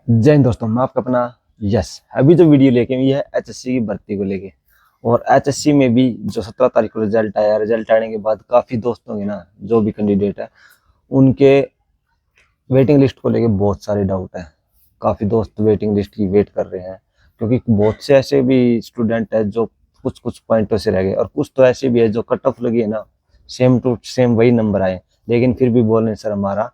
जय हिंद दोस्तों, मैं आपका अपना यस। अभी जो वीडियो लेके आई है एचएससी की भर्ती को लेके, और एचएससी में भी जो 17 तारीख को रिजल्ट आया, रिजल्ट आने के बाद काफ़ी दोस्तों के ना जो भी कैंडिडेट है उनके वेटिंग लिस्ट को लेके बहुत सारे डाउट है। काफ़ी दोस्त वेटिंग लिस्ट की वेट कर रहे हैं, क्योंकि बहुत से ऐसे भी स्टूडेंट है जो कुछ कुछ पॉइंटों से रह गए, और कुछ तो ऐसे भी है जो कट ऑफ लगी है ना, सेम टू सेम वही नंबर आए, लेकिन फिर भी बोल रहे सर हमारा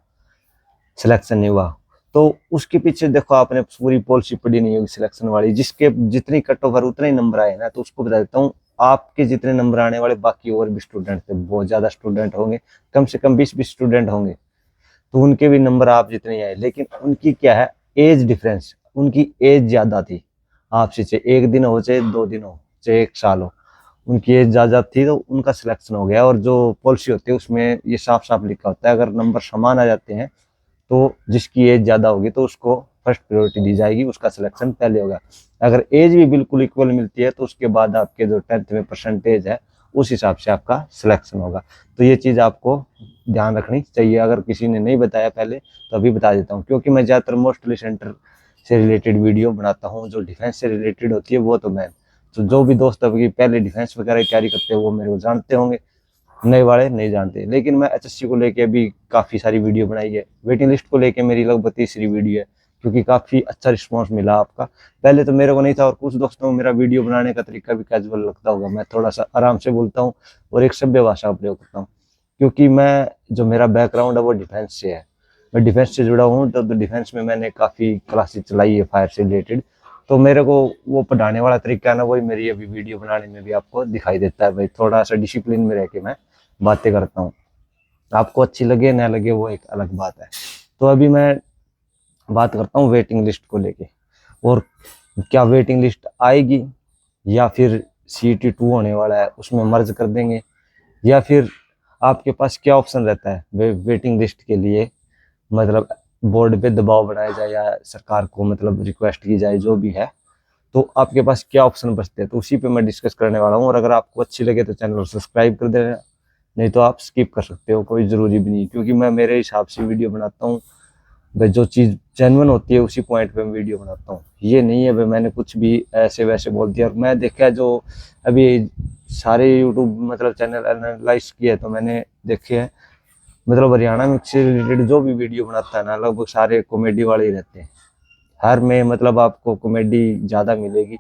सिलेक्शन नहीं हुआ। तो उसके पीछे देखो, आपने पूरी पॉलिसी पढ़ी नहीं होगी सिलेक्शन वाली, जिसके जितनी कट ऑफ है उतने ही नंबर आए ना। तो उसको बता देता हूँ, आपके जितने नंबर आने वाले बाकी और भी स्टूडेंट थे, बहुत ज्यादा स्टूडेंट होंगे, कम से कम 20-20 स्टूडेंट होंगे, तो उनके भी नंबर आप जितने आए, लेकिन उनकी क्या है, एज डिफरेंस, उनकी एज ज्यादा थी आपसे, चाहे 1 दिन हो चाहे 2 दिन हो चाहे 1 साल हो, उनकी एज ज्यादा थी तो उनका सिलेक्शन हो गया। और जो पॉलिसी होती है उसमें ये साफ साफ लिखा होता है, अगर नंबर समान आ जाते हैं तो जिसकी एज ज्यादा होगी तो उसको फर्स्ट प्रायोरिटी दी जाएगी, उसका सिलेक्शन पहले होगा। अगर एज भी बिल्कुल इक्वल मिलती है तो उसके बाद आपके जो 10th में परसेंटेज है उस हिसाब से आपका सिलेक्शन होगा। तो ये चीज आपको ध्यान रखनी चाहिए। अगर किसी ने नहीं बताया पहले तो अभी बता देता हूँ, क्योंकि मैं ज्यादातर मोस्टली सेंटर से रिलेटेड वीडियो बनाता हूँ, जो डिफेंस से रिलेटेड होती है वो तो मैं, तो जो भी दोस्त अभी पहले डिफेंस वगैरह की तैयारी करते हैं वो मेरे को जानते होंगे, नए वाले नहीं जानते। लेकिन मैं एचएससी को लेके अभी काफ़ी सारी वीडियो बनाई है। वेटिंग लिस्ट को लेके मेरी लगभग तीसरी वीडियो है, क्योंकि काफ़ी अच्छा रिस्पांस मिला आपका। पहले तो मेरे को नहीं था, और कुछ दोस्तों को मेरा वीडियो बनाने का तरीका भी कैजुअल लगता होगा, मैं थोड़ा सा आराम से बोलता हूँ और एक सभ्य भाषा का प्रयोग करता हूँ, क्योंकि मैं जो मेरा बैकग्राउंड है वो डिफेंस से है, मैं डिफेंस से जुड़ा हूँ। तो डिफेंस में मैंने काफ़ी क्लासेस चलाई है फायर से रिलेटेड, तो मेरे को वो पढ़ाने वाला तरीका है ना, वही मेरी अभी वीडियो बनाने में भी आपको दिखाई देता है। भाई थोड़ा सा डिसिप्लिन में रह के मैं बातें करता हूँ, आपको अच्छी लगे ना लगे वो एक अलग बात है। तो अभी मैं बात करता हूँ वेटिंग लिस्ट को लेके, और क्या वेटिंग लिस्ट आएगी, या फिर CET 2 होने वाला है उसमें मर्ज कर देंगे, या फिर आपके पास क्या ऑप्शन रहता है वेटिंग लिस्ट के लिए, मतलब बोर्ड पे दबाव बनाया जाए या सरकार को मतलब रिक्वेस्ट की जाए, जो भी है, तो आपके पास क्या ऑप्शन बचते हैं, तो उसी पे मैं डिस्कस करने वाला हूँ। और अगर आपको अच्छी लगे तो चैनल को सब्सक्राइब कर देना, नहीं तो आप स्किप कर सकते हो, कोई ज़रूरी भी नहीं, क्योंकि मैं मेरे हिसाब से वीडियो बनाता हूँ भाई, जो चीज़ जेन्युइन होती है उसी पॉइंट पे मैं वीडियो बनाता हूँ। ये नहीं है भाई मैंने कुछ भी ऐसे वैसे बोल दिया। और मैं देखा जो अभी सारे यूट्यूब मतलब चैनल एनालाइज किए, तो मैंने देखे हैं, मतलब हरियाणा में से रिलेटेड जो भी वीडियो बनाता है ना, लगभग सारे कॉमेडी वाले ही रहते हैं। हर में मतलब आपको कॉमेडी ज़्यादा मिलेगी,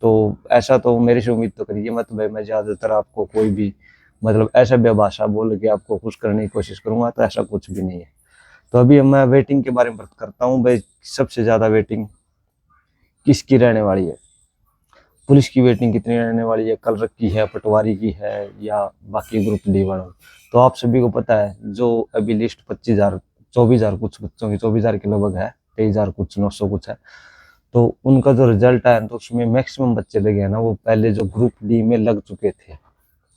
तो ऐसा तो मेरे से उम्मीद तो करिए मत भाई, मैं ज़्यादातर आपको कोई भी मतलब ऐसा बेभाषा बोल के आपको खुश करने की कोशिश करूंगा, तो ऐसा कुछ भी नहीं है। तो अभी मैं वेटिंग के बारे में बात करता हूँ भाई, सबसे ज़्यादा वेटिंग किसकी रहने वाली है, पुलिस की वेटिंग कितनी रहने वाली है, कलरक की है, पटवारी की है, या बाकी ग्रुप डी वालों। तो आप सभी को पता है जो अभी लिस्ट 25,000 24,000 कुछ बच्चों की, 24,000 के लगभग है, 23,000 कुछ 900 कुछ है, तो उनका जो रिजल्ट आया तो उसमें मैक्सिमम बच्चे लगे हैं ना, वो पहले जो ग्रुप डी में लग चुके थे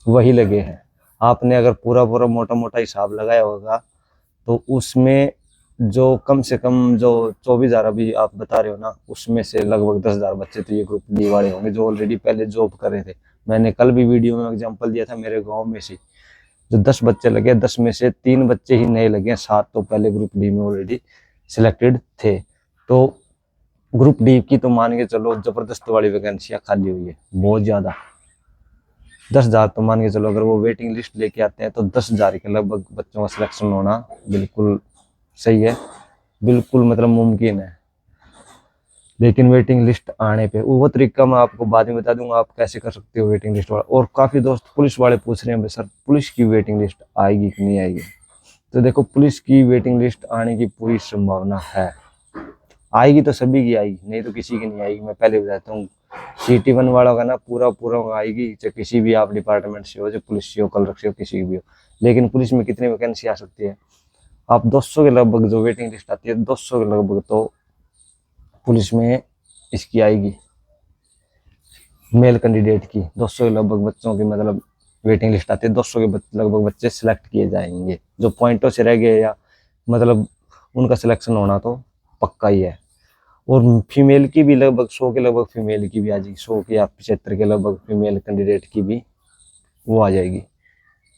वही लगे हैं। आपने अगर पूरा पूरा मोटा मोटा हिसाब लगाया होगा तो उसमें जो कम से कम जो 24,000 अभी आप बता रहे हो ना, उसमें से लगभग 10,000 बच्चे तो ये ग्रुप डी वाले होंगे जो ऑलरेडी पहले जॉब कर रहे थे। मैंने कल भी वीडियो में एग्जांपल दिया था, मेरे गांव में से जो 10 बच्चे लगे, 10 में से 3 बच्चे ही नए लगे, 7 तो पहले ग्रुप डी में ऑलरेडी सिलेक्टेड थे। तो ग्रुप डी की तो मान के चलो जबरदस्त वाली वैकेंसियां खाली हुई है, बहुत ज्यादा। 10,000 तो मान के चलो, अगर वो वेटिंग लिस्ट लेके आते हैं तो 10,000 के लगभग बच्चों का सिलेक्शन होना बिल्कुल सही है, बिल्कुल मतलब मुमकिन है। लेकिन वेटिंग लिस्ट आने पे वो तरीका मैं आपको बाद में बता दूंगा, आप कैसे कर सकते हो वेटिंग लिस्ट वाला। और काफी दोस्त पुलिस वाले पूछ रहे हैं सर पुलिस की वेटिंग लिस्ट आएगी कि नहीं आएगी। तो देखो, पुलिस की वेटिंग लिस्ट आने की पूरी संभावना है, आएगी तो सभी की आएगी, नहीं तो किसी की नहीं आएगी। मैं पहले बताता हूँ, CET 1 वाला का ना पूरा पूरा आएगी, चाहे किसी भी आप डिपार्टमेंट से हो, चाहे पुलिस से हो, कलर से हो, किसी की भी हो। लेकिन पुलिस में कितनी वैकेंसी आ सकती है, आप 200 के लगभग जो वेटिंग लिस्ट आती है, 200 के लगभग तो पुलिस में इसकी आएगी, मेल कैंडिडेट की 200 के लगभग बच्चों की मतलब वेटिंग लिस्ट आती है, 200 के लगभग बच्चे सिलेक्ट किए जाएंगे, जो पॉइंटों से रह गए या मतलब उनका सिलेक्शन होना तो पक्का ही है। और फीमेल की भी लगभग 100 के लगभग फीमेल की भी आ जाएगी, 100 के या 75 के लगभग फीमेल कैंडिडेट की भी वो आ जाएगी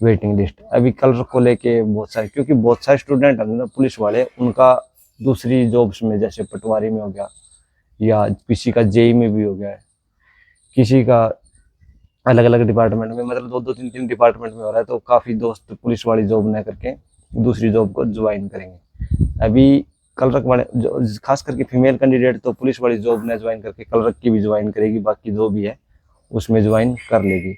वेटिंग लिस्ट। अभी कलर को लेके बहुत सारे, क्योंकि बहुत सारे स्टूडेंट है ना पुलिस वाले, उनका दूसरी जॉब्स में जैसे पटवारी में हो गया, या किसी का जेई में भी हो गया है, किसी का अलग अलग डिपार्टमेंट में, मतलब दो दो तीन तीन डिपार्टमेंट में हो रहा है, तो काफ़ी दोस्त पुलिस वाली जॉब न करके दूसरी जॉब को ज्वाइन करेंगे। अभी कलरक वाले जो खास करके फीमेल कैंडिडेट तो पुलिस वाली जॉब ने ज्वाइन करके कलरक की भी ज्वाइन करेगी, बाकी जो भी है उसमें ज्वाइन कर लेगी।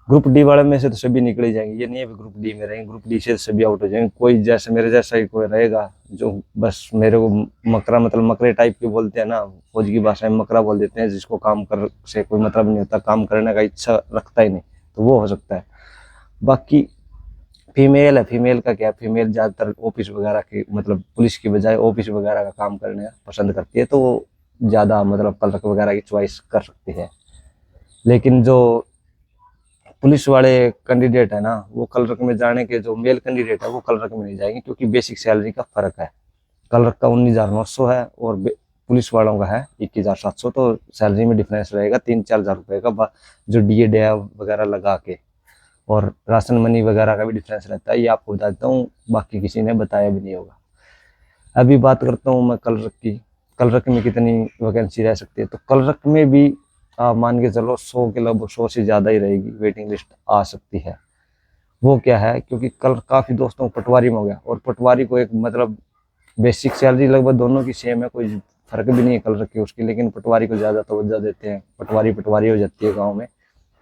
ग्रुप डी वाले में से तो सभी निकल ही जाएंगे, ये नहीं है ग्रुप डी में रहेंगे, ग्रुप डी से सभी आउट हो जाएंगे। कोई जैसे मेरे जैसा ही कोई रहेगा जो बस मेरे को मकरा, मतलब मकरे टाइप के बोलते हैं ना, फौज की भाषा में मकरा बोल देते हैं, जिसको काम कर से कोई मतलब नहीं होता, काम करने का इच्छा रखता ही नहीं, तो वो हो सकता है। बाकी फीमेल है, फीमेल का क्या, फीमेल ज़्यादातर ऑफिस वगैरह की, मतलब पुलिस की बजाय ऑफिस वगैरह का काम करने पसंद करती है, तो वो ज़्यादा मतलब कलरक वगैरह की चॉइस कर सकती है। लेकिन जो पुलिस वाले कैंडिडेट है ना, वो कलरक में जाने के, जो मेल कैंडिडेट है वो कलरक में नहीं जाएंगे, क्योंकि बेसिक सैलरी का फर्क है। कलरक का 19,900 है और पुलिस वालों का है 21,700, तो सैलरी में डिफरेंस रहेगा 3-4 हज़ार रुपये का, जो डीए डे वगैरह लगा के, और राशन मनी वगैरह का भी डिफरेंस रहता है, ये आपको बता देता हूँ, बाकी किसी ने बताया भी नहीं होगा। अभी बात करता हूँ मैं कलरक की, कलरक में कितनी वैकेंसी रह सकती है, तो कलरक में भी मान के चलो 100 के लगभग, 100 से ज़्यादा ही रहेगी, वेटिंग लिस्ट आ सकती है। वो क्या है, क्योंकि कल काफ़ी दोस्तों को पटवारी में हो गया, और पटवारी को एक मतलब बेसिक सैलरी लगभग दोनों की सेम है, कोई फर्क भी नहीं है कलरक की उसकी, लेकिन पटवारी को ज़्यादा तवज्जो देते हैं, पटवारी पटवारी हो जाती है गाँव में,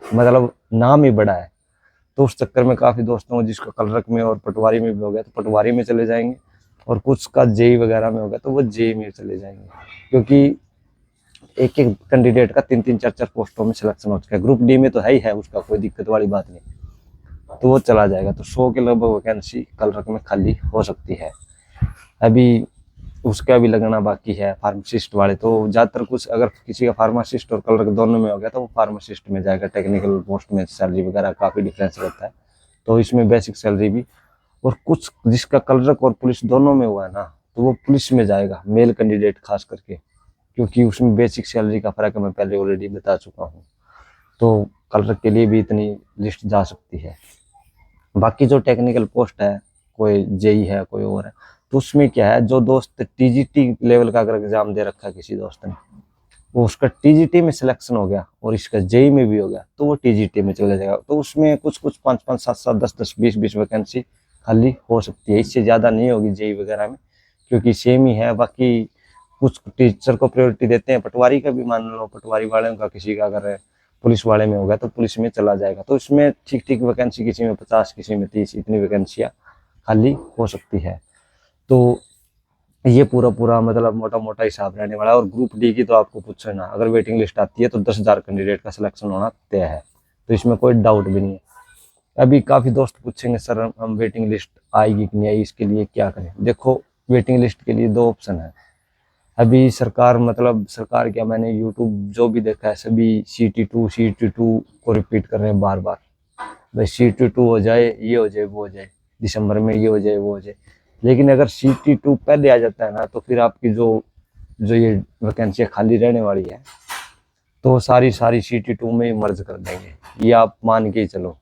मतलब नाम ही बड़ा है। तो उस चक्कर में काफ़ी दोस्तों को जिसको कलरक में और पटवारी में भी हो गया तो पटवारी में चले जाएंगे, और कुछ का जेई वगैरह में हो गया तो वो जेई में चले जाएंगे, क्योंकि एक एक कैंडिडेट का 3-3 4-4 पोस्टों में सिलेक्शन हो चुका है। ग्रुप डी में तो है ही है, उसका कोई दिक्कत वाली बात नहीं, तो वो चला जाएगा। तो 100 के लगभग वैकेंसी कलरक में खाली हो सकती है। अभी उसका भी लगना बाकी है, फार्मासिस्ट वाले तो ज़्यादातर, कुछ अगर किसी का फार्मासिस्ट और कलरक दोनों में हो गया तो वो फार्मासिस्ट में जाएगा। टेक्निकल पोस्ट में सैलरी वगैरह काफ़ी डिफरेंस रहता है, तो इसमें बेसिक सैलरी भी, और कुछ जिसका कलरक और पुलिस दोनों में हुआ है ना, तो वो पुलिस में जाएगा, मेल कैंडिडेट खास करके, क्योंकि उसमें बेसिक सैलरी का फर्क है, मैं पहले ऑलरेडी बता चुका हूँ। तो कलरक के लिए भी इतनी लिस्ट जा सकती है। बाकी जो टेक्निकल पोस्ट है, कोई जेई है, कोई और है, तो उसमें क्या है, जो दोस्त टीजीटी लेवल का अगर एग्जाम दे रखा है किसी दोस्त ने, वो उसका टीजीटी में सिलेक्शन हो गया और इसका जेई में भी हो गया, तो वो टीजीटी में चला जाएगा। तो उसमें कुछ कुछ 5-5, 7-7, 10-10, 20-20 वैकेंसी खाली हो सकती है, इससे ज़्यादा नहीं होगी जेई वगैरह में, क्योंकि सेम ही है। बाकी कुछ टीचर को प्रायोरिटी देते हैं, पटवारी का भी मान लो, पटवारी वाले का किसी का अगर पुलिस वाले में होगा तो पुलिस में चला जाएगा। तो इसमें ठीक ठीक वैकेंसी, किसी में 50, किसी में 30, इतनी वैकेंसियाँ खाली हो सकती है। तो ये पूरा पूरा मतलब मोटा मोटा हिसाब रहने वाला है। और ग्रुप डी की तो आपको पूछो ना, अगर वेटिंग लिस्ट आती है तो 10,000 कैंडिडेट का सिलेक्शन होना तय है, तो इसमें कोई डाउट भी नहीं है। अभी काफ़ी दोस्त पूछेंगे सर हम वेटिंग लिस्ट आएगी कि नहीं आई, इसके लिए क्या करें। देखो, वेटिंग लिस्ट के लिए 2 ऑप्शन है। अभी सरकार, मतलब सरकार क्या, मैंने यूट्यूब जो भी देखा है, सभी CT2 को रिपीट कर रहे हैं बार बार, भाई CT2 हो जाए, ये हो जाए, वो हो जाए, दिसंबर में ये हो जाए, वो हो जाए। लेकिन अगर CT2 पहले आ जाता है ना, तो फिर आपकी जो जो ये वैकेंसियाँ खाली रहने वाली है, तो सारी CT2 में ही मर्ज कर देंगे, ये आप मान के ही चलो।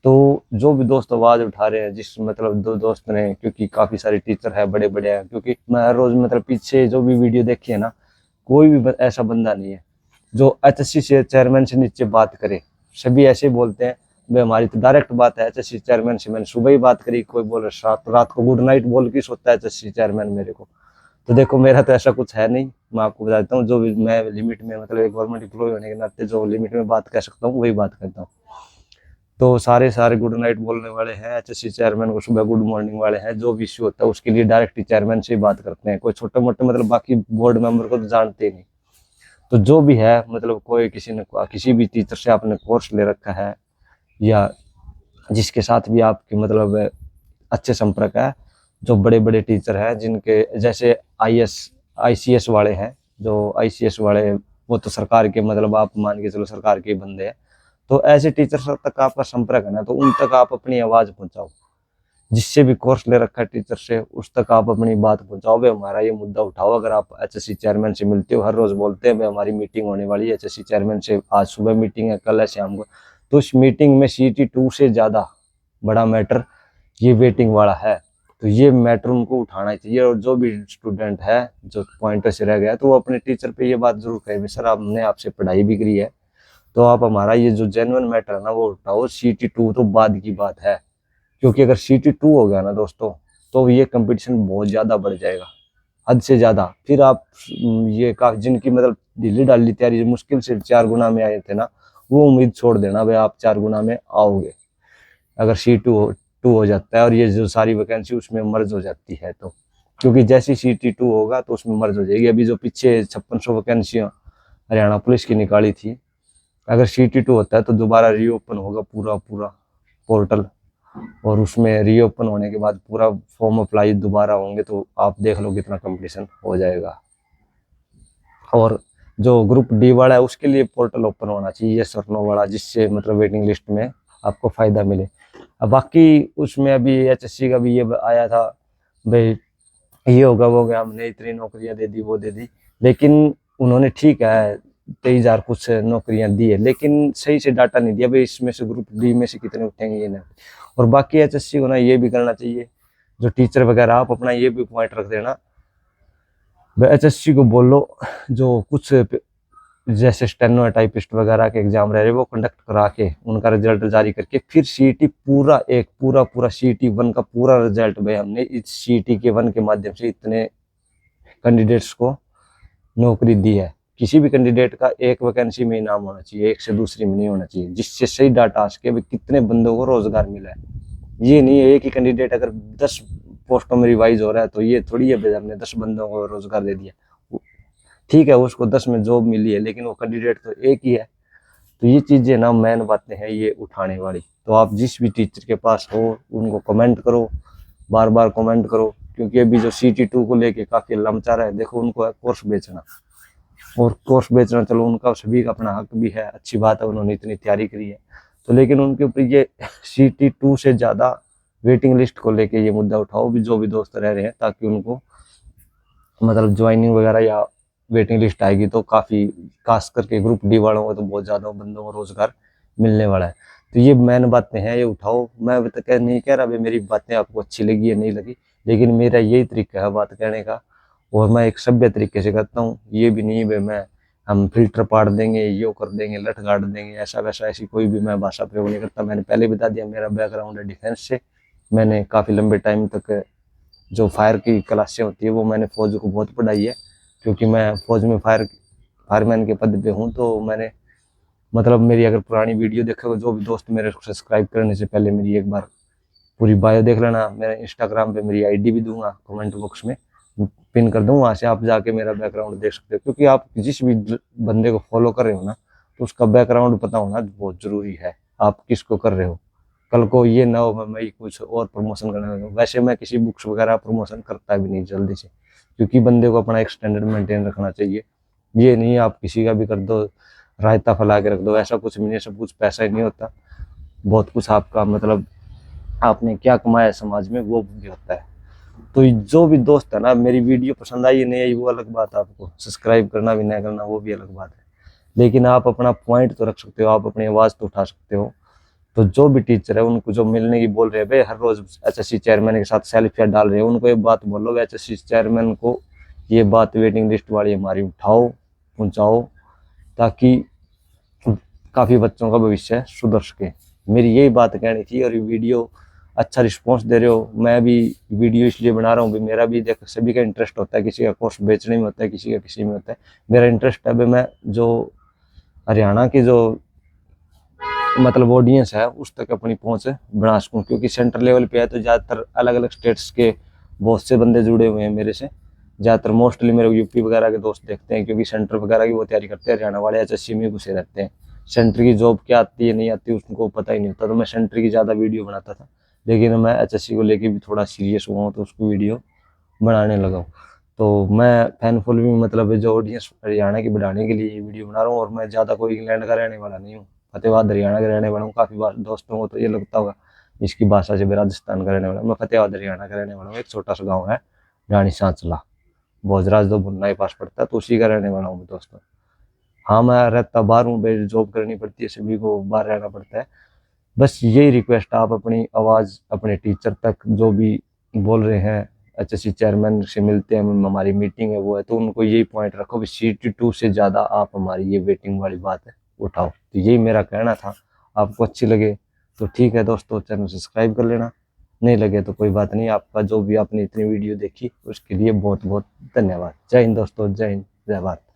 तो जो भी दोस्त आवाज़ उठा रहे हैं, जिस मतलब 2 दोस्त ने, क्योंकि काफ़ी सारे टीचर है बड़े बड़े हैं, क्योंकि मैं हर रोज़ मतलब पीछे जो भी वीडियो देखी है ना, कोई भी ऐसा बंदा नहीं है जो HSC से चेयरमैन से नीचे बात करे। सभी ऐसे बोलते हैं, भाई हमारी तो डायरेक्ट बात है HSC चेयरमैन से, मैंने सुबह ही बात करी, कोई बोल रहा रात को गुड नाइट बोल के सोता है HSC चेयरमैन मेरे को। तो देखो, मेरा तो ऐसा कुछ है नहीं, मैं आपको बता देता हूँ, जो भी मैं लिमिट में, मतलब एक गवर्नमेंट एम्प्लॉय होने के नाते जो लिमिट में बात कर सकता हूँ वही बात करता हूँ। तो सारे गुड नाइट बोलने वाले हैं, HSC चेयरमैन को सुबह गुड मॉर्निंग वाले हैं, जो भी इश्यू होता है उसके लिए डायरेक्ट चेयरमैन से ही बात करते हैं। कोई छोटे मोटे मतलब बाकी बोर्ड मेंबर को तो जानते नहीं। तो जो भी है, मतलब कोई किसी ने किसी भी टीचर से आपने कोर्स ले रखा है, या जिसके साथ भी आपके मतलब अच्छे संपर्क है, जो बड़े बड़े टीचर हैं, जिनके जैसे ICS वाले हैं, जो ICS वाले, वो तो सरकार के, मतलब आप मान के चलो सरकार के बंदे हैं। तो ऐसे टीचर तक आपका संपर्क है ना, तो उन तक आप अपनी आवाज़ पहुंचाओ। जिससे भी कोर्स ले रखा है टीचर से, उस तक आप अपनी बात पहुंचाओ, भाई हमारा ये मुद्दा उठाओ। अगर आप HSC चेयरमैन से मिलते हो, हर रोज बोलते हैं भाई हमारी मीटिंग होने वाली है HSC चेयरमैन से, आज सुबह मीटिंग है, कल है शाम को, तो इस मीटिंग में CT2 से ज़्यादा बड़ा मैटर ये वेटिंग वाला है। तो ये मैटर उनको उठाना चाहिए। और जो भी स्टूडेंट है जो पॉइंटर से रह गया तो वो अपने टीचर पे ये बात जरूर कहे, सर हमने आपसे पढ़ाई भी करी है तो आप हमारा ये जो जेन्युइन मैटर है ना वो उठाओ। CT2 तो बाद की बात है, क्योंकि अगर CT2 हो गया ना दोस्तों तो ये कंपटीशन बहुत ज़्यादा बढ़ जाएगा, हद से ज़्यादा। फिर आप ये काफी जिनकी मतलब ढीली ढाली तैयारी मुश्किल से 4 गुना में आए थे ना, वो उम्मीद छोड़ देना भाई आप 4 गुना में आओगे अगर C2 हो जाता है और ये जो सारी वैकेंसी उसमें मर्ज हो जाती है तो। क्योंकि जैसी CT2 होगा तो उसमें मर्ज हो जाएगी। अभी जो पीछे 5600 वैकेंसियां हरियाणा पुलिस की निकाली थी, अगर CT2 होता है तो दोबारा रीओपन होगा पूरा पूरा पोर्टल, और उसमें रीओपन होने के बाद पूरा फॉर्म अप्लाई दोबारा होंगे तो आप देख लो कितना कंपटीशन हो जाएगा। और जो ग्रुप डी वाला है उसके लिए पोर्टल ओपन होना चाहिए यस और नो वाला, जिससे मतलब वेटिंग लिस्ट में आपको फायदा मिले। अब बाकी उसमें अभी HSC का भी ये आया था भाई ये होगा वो होगा, हमने इतनी नौकरियां दे दी वो दे दी, लेकिन उन्होंने ठीक है 23,000 कुछ नौकरियां दी है, लेकिन सही से डाटा नहीं दिया भाई इसमें से ग्रुप डी में से कितने उठेंगे ये ना। और बाकी HSC को ना ये भी करना चाहिए, जो टीचर वगैरह आप अपना ये भी पॉइंट रख देना, HSC को बोलो जो कुछ जैसे स्टेनो टाइपिस्ट वगैरह के एग्जाम रह रहे वो कंडक्ट करा के उनका रिजल्ट जारी करके फिर CT पूरा एक पूरा CT1 का पूरा रिजल्ट भाई हमने इस CT1 के माध्यम से इतने कैंडिडेट्स को नौकरी दी है। किसी भी कैंडिडेट का एक वैकेंसी में नाम होना चाहिए, एक से दूसरी में नहीं होना चाहिए, जिससे सही डाटा आ सके भाई कितने बंदों को रोजगार मिला है। ये नहीं है एक ही कैंडिडेट अगर 10 पोस्टों में रिवाइज हो रहा है तो ये थोड़ी है भाई हमने 10 बंदों को रोजगार दे दिया। ठीक है उसको 10 में जॉब मिली है लेकिन वो कैंडिडेट तो एक ही है। तो ये चीजें ना मेन बातें हैं ये उठाने वाली। तो आप जिस भी टीचर के पास हो उनको कमेंट करो, बार बार कमेंट करो, क्योंकि अभी जो CT2 को लेके काफी लमचा रहा है। देखो उनको है कोर्स बेचना, और कोर्स बेचना चलो उनका सभी का अपना हक भी है, अच्छी बात है उन्होंने इतनी तैयारी करी है तो, लेकिन उनके ऊपर ये CT2 से ज्यादा वेटिंग लिस्ट को लेके ये मुद्दा उठाओ भी जो भी दोस्त रह रहे हैं, ताकि उनको मतलब ज्वाइनिंग वगैरह या वेटिंग लिस्ट आएगी तो काफी खास करके ग्रुप डी वालों को तो बहुत ज्यादा बंदों को रोजगार मिलने वाला है। तो ये मेन बातें हैं ये उठाओ। मैं अभी तक नहीं कह रहा भाई मेरी बातें आपको अच्छी लगी या नहीं लगी, लेकिन मेरा यही तरीका है बात कहने का, और मैं एक सभ्य तरीके से करता हूँ। ये भी नहीं भाई मैं हम फिल्टर पाड़ देंगे यो कर देंगे लठ गाड़ देंगे ऐसा वैसा ऐसी कोई भी मैं भाषा प्रयोग नहीं करता। मैंने पहले बता दिया मेरा बैकग्राउंड है डिफेंस से, मैंने काफी लंबे टाइम तक जो फायर की क्लासें होती है वो मैंने फौज को बहुत पढ़ाई है, क्योंकि मैं फौज में फायरमैन के पद पे हूँ। तो मैंने मतलब मेरी अगर पुरानी वीडियो देखोगे जो भी दोस्त मेरे सब्सक्राइब करने से पहले मेरी एक बार पूरी बायो देख लेना। मेरे इंस्टाग्राम पे मेरी ID भी दूंगा, कमेंट बॉक्स में पिन कर दूंगा, वहाँ से आप जाके मेरा बैकग्राउंड देख सकते हो। क्योंकि आप जिस भी बंदे को फॉलो कर रहे हो ना तो उसका बैकग्राउंड पता होना बहुत जरूरी है, आप किसको कर रहे हो। कल को ये ना हो मैं कुछ और प्रमोशन करने लगा। वैसे मैं किसी बुक्स वगैरह प्रमोशन करता भी नहीं जल्दी से, क्योंकि बंदे को अपना एक स्टैंडर्ड मेंटेन रखना चाहिए। ये नहीं आप किसी का भी कर दो रायता फैला के रख दो, ऐसा कुछ भी नहीं। सब कुछ पैसा ही नहीं होता, बहुत कुछ आपका मतलब आपने क्या कमाया समाज में वो भी होता है। तो जो भी दोस्त है ना मेरी वीडियो पसंद आई नहीं आई वो अलग बात, आपको सब्सक्राइब करना भी नहीं करना वो भी अलग बात है, लेकिन आप अपना पॉइंट तो रख सकते हो, आप अपनी आवाज़ तो उठा सकते हो। तो जो भी टीचर है उनको जो मिलने की बोल रहे हैं भाई हर रोज HSC चेयरमैन के साथ सेल्फियाँ डाल रहे हैं, उनको ये बात बोलो HSC चेयरमैन को ये बात वेटिंग लिस्ट वाली हमारी उठाओ पहुँचाओ, ताकि काफ़ी बच्चों का भविष्य सुधर सके। मेरी यही बात कहनी थी। और ये वीडियो अच्छा रिस्पॉन्स दे रहे हो, मैं भी वीडियो इसलिए बना रहा हूँ भाई मेरा भी देख सभी का इंटरेस्ट होता है, किसी का कोर्स बेचने में होता है, किसी का किसी में होता है। मेरा इंटरेस्ट है भाई मैं जो हरियाणा की जो मतलब ऑडियंस है उस तक अपनी पहुंच बना सकूं, क्योंकि सेंटर लेवल पे है तो ज़्यादातर अलग अलग स्टेट्स के बहुत से बंदे जुड़े हुए हैं मेरे से। ज़्यादातर मोस्टली मेरे यूपी वगैरह के दोस्त देखते हैं, क्योंकि सेंटर वगैरह की वो तैयारी करते हैं। हरियाणा वाले HSC में घुसे रहते हैं, सेंटर की जॉब क्या आती है नहीं आती उनको पता ही नहीं होता। तो मैं सेंटर की ज़्यादा वीडियो बनाता था, लेकिन मैं HSC को लेकर भी थोड़ा सीरियस हुआ हूँ तो उसको वीडियो बनाने लगा हूँ। तो मैं फैन फॉलोइंग मतलब जो ऑडियंस हरियाणा की बढ़ाने के लिए ये वीडियो बना रहा हूँ। और मैं ज़्यादा कोई इंग्लैंड का रहने वाला नहीं हूँ, फतेहाबाद हरियाणा का रहने वाला हूँ। काफ़ी बार दोस्तों को तो ये लगता होगा इसकी भाषा से राजस्थान का रहने वाला हूँ। मैं फतेहाबाद हरियाणा का रहने वाला हूँ, एक छोटा सा गाँव है रानी सांचला, भोजराज दो भुन्ना के पास पड़ता है, तो उसी का रहने वाला हूँ दोस्तों। हाँ मैं रहता बाहर हूँ भाई, जॉब करनी पड़ती है, सभी को बाहर रहना पड़ता है। बस यही रिक्वेस्ट, आप अपनी आवाज़ अपने टीचर तक जो भी बोल रहे हैं HSC चेयरमैन से मिलते हैं, हमारी मीटिंग है वो है, तो उनको यही पॉइंट रखो कि CT2 से ज़्यादा आप हमारी ये वेटिंग वाली बात है उठाओ। तो यही मेरा कहना था। आपको अच्छी लगे तो ठीक है दोस्तों, चैनल सब्सक्राइब कर लेना, नहीं लगे तो कोई बात नहीं। आपका जो भी आपने इतनी वीडियो देखी उसके लिए बहुत बहुत धन्यवाद। जय हिंद दोस्तों, जय हिंद, जय भारत।